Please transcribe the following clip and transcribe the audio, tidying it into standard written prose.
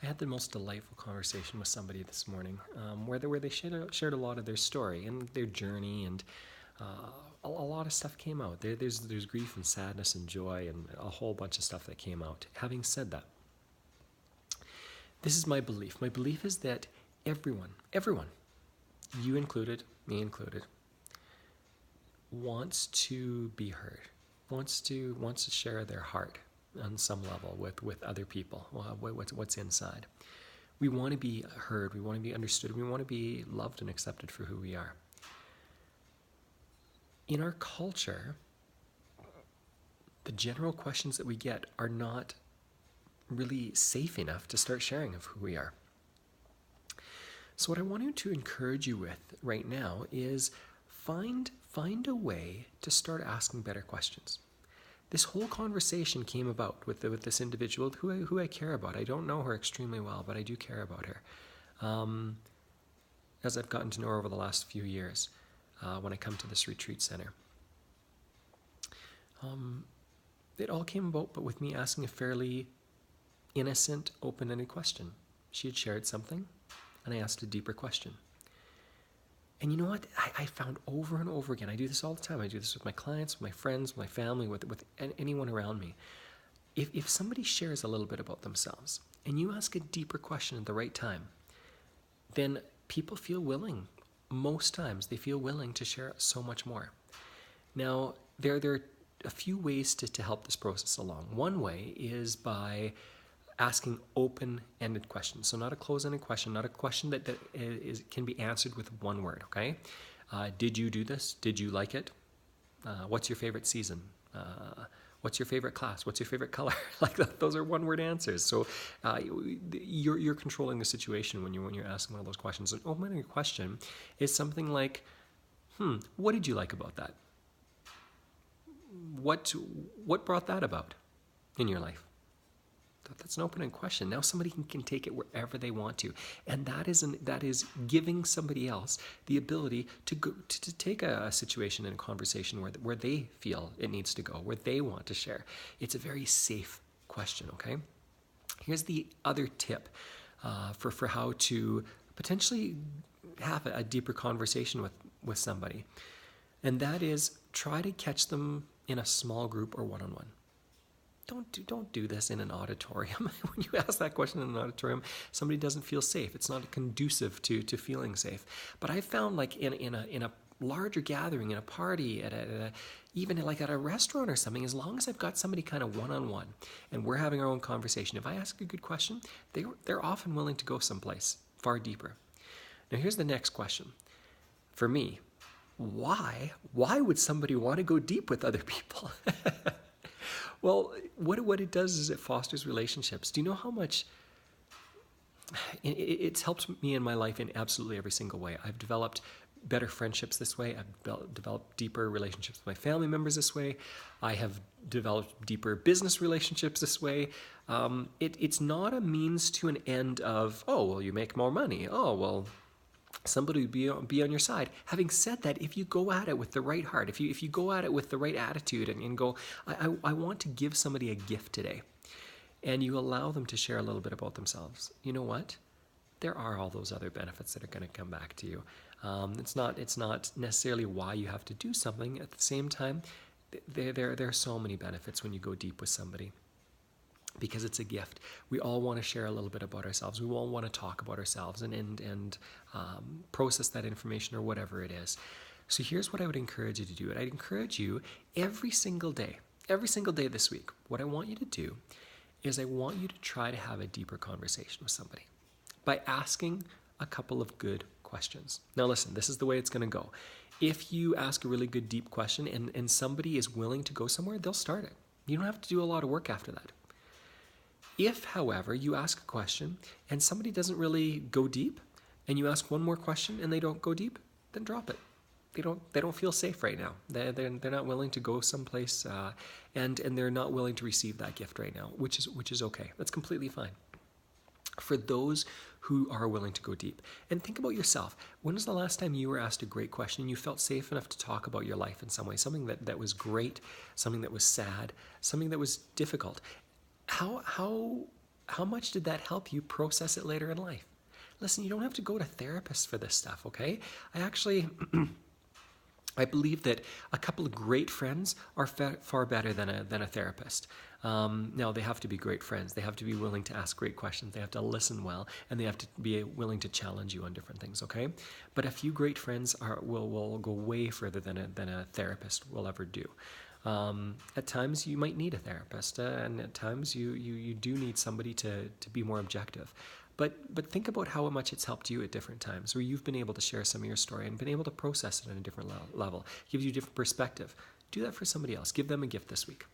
I had the most delightful conversation with somebody this morning, where they shared a lot of their story and their journey, and a lot of stuff came out. There's grief and sadness and joy and a whole bunch of stuff that came out. Having said that, this is my belief. My belief is that everyone, you included, me included, wants to be heard, wants to share their heart on some level with other people, what's inside. We want to be heard, we want to be understood, we want to be loved and accepted for who we are. In our culture, the general questions that we get are not really safe enough to start sharing of who we are. So what I wanted to encourage you with right now is find a way to start asking better questions. This whole conversation came about with this individual who I care about. I don't know her extremely well, but I do care about her. As I've gotten to know her over the last few years, when I come to this retreat center. It all came about, but with me asking a fairly innocent, open-ended question. She had shared something, and I asked a deeper question. And you know what? I found over and over again, I do this all the time. I do this with my clients, with my friends, with my family, with anyone around me. If somebody shares a little bit about themselves, and you ask a deeper question at the right time, then people feel willing. Most times, they feel willing to share so much more. Now, there are a few ways to help this process along. One way is by asking open-ended questions. So not a closed-ended question, not a question that can be answered with one word, okay? Did you do this? Did you like it? What's your favorite season? What's your favorite class? What's your favorite color? Like those are one-word answers. So you're controlling the situation when you're asking one of those questions. An open-ended question is something like, what did you like about that? What brought that about in your life? That's an open-ended question. Now somebody can take it wherever they want to, and that is giving somebody else the ability to take a situation and a conversation where they feel it needs to go, where they want to share. It's a very safe question. Okay. Here's the other tip for how to potentially have a deeper conversation with somebody, and that is try to catch them in a small group or one-on-one. Don't do this in an auditorium. When you ask that question in an auditorium, somebody doesn't feel safe. It's not conducive to feeling safe. But I found like in a larger gathering, in a party, even like at a restaurant or something, as long as I've got somebody kind of one-on-one and we're having our own conversation, if I ask a good question, they're often willing to go someplace far deeper. Now here's the next question. For me, why would somebody want to go deep with other people? Well, what it does is it fosters relationships. Do you know how much it's helped me in my life in absolutely every single way? I've developed better friendships this way. I've developed deeper relationships with my family members this way. I have developed deeper business relationships this way. It's not a means to an end of, oh, well, you make more money. Oh, well, somebody would be on your side. Having said that, if you go at it with the right heart, if you go at it with the right attitude and go, I want to give somebody a gift today, and you allow them to share a little bit about themselves, you know what? There are all those other benefits that are going to come back to you. It's not necessarily why you have to do something. At the same time, there are so many benefits when you go deep with somebody, because it's a gift. We all want to share a little bit about ourselves. We all want to talk about ourselves and process that information or whatever it is. So here's what I would encourage you to do. I'd encourage you every single day this week, what I want you to do is I want you to try to have a deeper conversation with somebody by asking a couple of good questions. Now listen, this is the way it's going to go. If you ask a really good deep question and somebody is willing to go somewhere, they'll start it. You don't have to do a lot of work after that. If, however, you ask a question and somebody doesn't really go deep, and you ask one more question and they don't go deep, then drop it. They don't feel safe right now. They're not willing to go someplace, and they're not willing to receive that gift right now, which is okay. That's completely fine. For those who are willing to go deep, and think about yourself. When was the last time you were asked a great question and you felt safe enough to talk about your life in some way, something that was great, something that was sad, something that was difficult? How how much did that help you process it later in life? Listen, you don't have to go to therapists for this stuff, okay? I believe that a couple of great friends are far better than a therapist. Now, they have to be great friends. They have to be willing to ask great questions. They have to listen well, and they have to be willing to challenge you on different things, okay? But a few great friends will go way further than a therapist will ever do. At times, you might need a therapist, and at times, you do need somebody to be more objective. But think about how much it's helped you at different times, where you've been able to share some of your story and been able to process it on a different level. It gives you a different perspective. Do that for somebody else. Give them a gift this week.